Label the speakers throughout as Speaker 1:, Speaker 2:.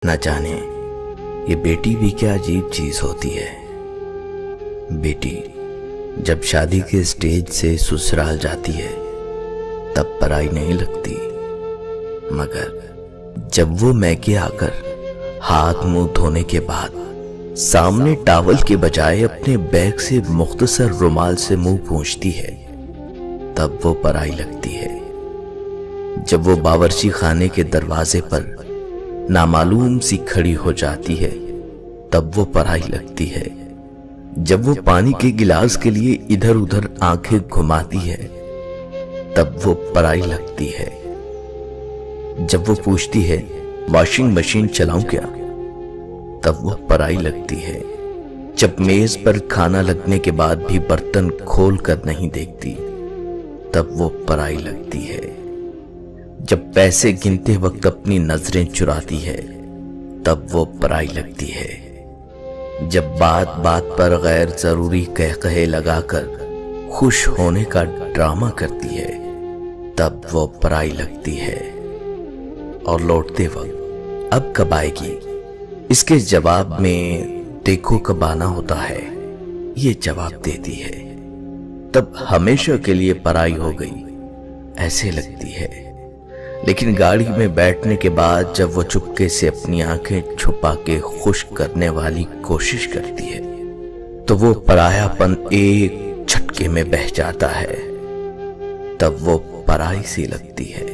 Speaker 1: न जाने ये बेटी भी क्या अजीब चीज होती है। बेटी जब शादी के स्टेज से ससुराल जाती है तब पराई नहीं लगती, मगर जब वो मैके आकर हाथ मुंह धोने के बाद सामने टॉवल के बजाय अपने बैग से मुख्तसर रुमाल से मुंह पोंछती है तब वो पराई लगती है। जब वो बावर्ची खाने के दरवाजे पर नामालूम सी खड़ी हो जाती है तब वो पराई लगती है। जब वो पानी के गिलास के लिए इधर उधर आंखें घुमाती है तब वो पराई लगती है। जब वो पूछती है वॉशिंग मशीन चलाऊं क्या, तब वो पराई लगती है। जब मेज पर खाना लगने के बाद भी बर्तन खोल कर नहीं देखती तब वो पराई लगती है। जब पैसे गिनते वक्त अपनी नजरें चुराती है तब वो पराई लगती है। जब बात बात पर गैर जरूरी कहे लगाकर खुश होने का ड्रामा करती है तब वो पराई लगती है। और लौटते वक्त अब कब आएगी, इसके जवाब में देखो कब आना होता है, ये जवाब देती है। तब हमेशा के लिए पराई हो गई ऐसे लगती है। लेकिन गाड़ी में बैठने के बाद जब वो चुपके से अपनी आंखें छुपा के खुश करने वाली कोशिश करती है तो वो परायापन एक झटके में बह जाता है, तब वो पराई सी लगती है।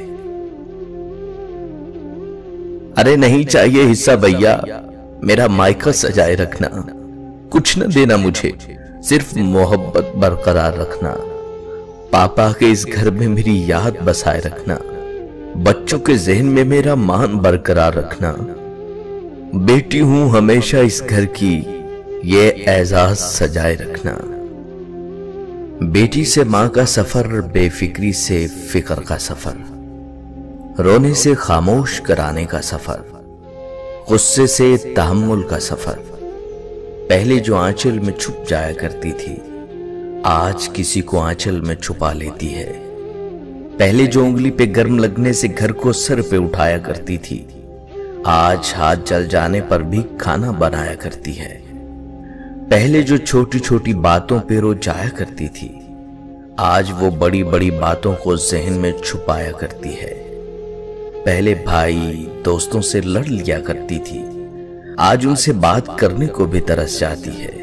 Speaker 1: अरे नहीं चाहिए हिस्सा भैया, मेरा मायका सजाए रखना, कुछ न देना मुझे, सिर्फ मोहब्बत बरकरार रखना। पापा के इस घर में मेरी याद बसाए रखना, बच्चों के जहन में मेरा मान बरकरार रखना। बेटी हूं हमेशा इस घर की, ये एजाज सजाए रखना। बेटी से मां का सफर, बेफिक्री से फिक्र का सफर, रोने से खामोश कराने का सफर, गुस्से से तहम्मुल का सफर। पहले जो आंचल में छुप जाया करती थी आज किसी को आंचल में छुपा लेती है। पहले जो उंगली पे गर्म लगने से घर को सर पे उठाया करती थी आज हाथ जल जाने पर भी खाना बनाया करती है। पहले जो छोटी छोटी बातों पे रो जाया करती थी आज वो बड़ी बड़ी बातों को जहन में छुपाया करती है। पहले भाई दोस्तों से लड़ लिया करती थी आज उनसे बात करने को भी तरस जाती है।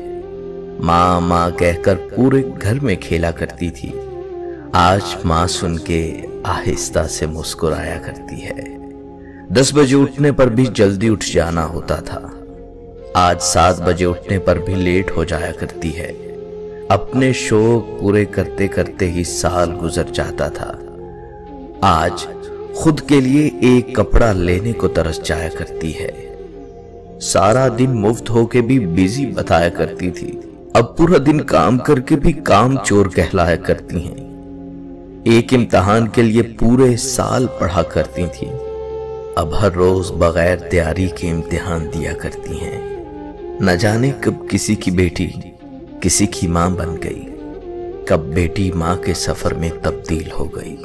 Speaker 1: माँ माँ कहकर पूरे घर में खेला करती थी आज मां सुन के आहिस्ता से मुस्कुराया करती है। 10 बजे उठने पर भी जल्दी उठ जाना होता था आज 7 बजे उठने पर भी लेट हो जाया करती है। अपने शौक पूरे करते करते ही साल गुजर जाता था आज खुद के लिए एक कपड़ा लेने को तरस जाया करती है। सारा दिन मुफ्त होके भी बिजी बताया करती थी अब पूरा दिन काम करके भी काम चोर कहलाया करती हैं। एक इम्तिहान के लिए पूरे साल पढ़ा करती थी अब हर रोज बगैर तैयारी के इम्तिहान दिया करती हैं। न जाने कब किसी की बेटी किसी की मां बन गई, कब बेटी मां के सफर में तब्दील हो गई।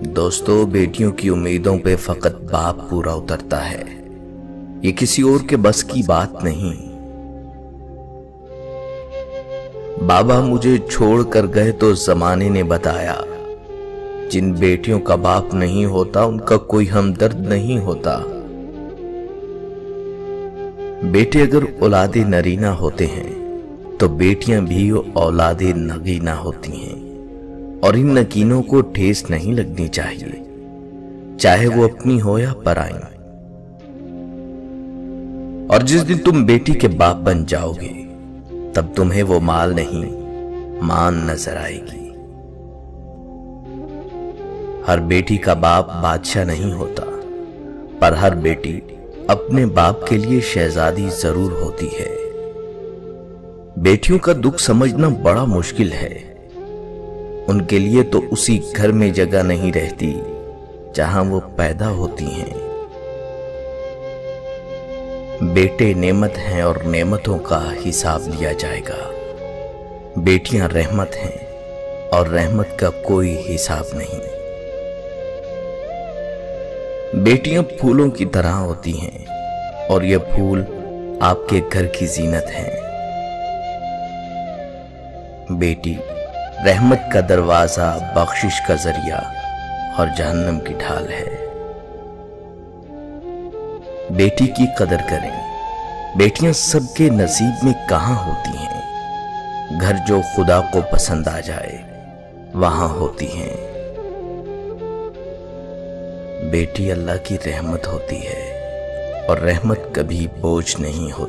Speaker 1: दोस्तों, बेटियों की उम्मीदों पे फकत बाप पूरा उतरता है, ये किसी और के बस की बात नहीं। बाबा मुझे छोड़ कर गए तो जमाने ने बताया जिन बेटियों का बाप नहीं होता उनका कोई हमदर्द नहीं होता। बेटे अगर औलादे नरीना होते हैं तो बेटियां भी औलादे नगीना होती हैं और इन नगीनों को ठेस नहीं लगनी चाहिए चाहे वो अपनी हो या पराई। और जिस दिन तुम बेटी के बाप बन जाओगे तब तुम्हें वो माल नहीं मान नजर आएगी। हर बेटी का बाप बादशाह नहीं होता पर हर बेटी अपने बाप के लिए शहजादी जरूर होती है। बेटियों का दुख समझना बड़ा मुश्किल है, उनके लिए तो उसी घर में जगह नहीं रहती जहां वो पैदा होती हैं। बेटे नेमत हैं और नेमतों का हिसाब लिया जाएगा। बेटियां रहमत हैं और रहमत का कोई हिसाब नहीं। बेटियां फूलों की तरह होती हैं और ये फूल आपके घर की जीनत हैं। बेटी रहमत का दरवाजा, बख्शिश का जरिया और जहन्नम की ढाल है। बेटी की कदर करें। बेटियां सबके नसीब में कहां होती हैं। घर जो खुदा को पसंद आ जाए वहां होती हैं। बेटी अल्लाह की रहमत होती है और रहमत कभी बोझ नहीं होती।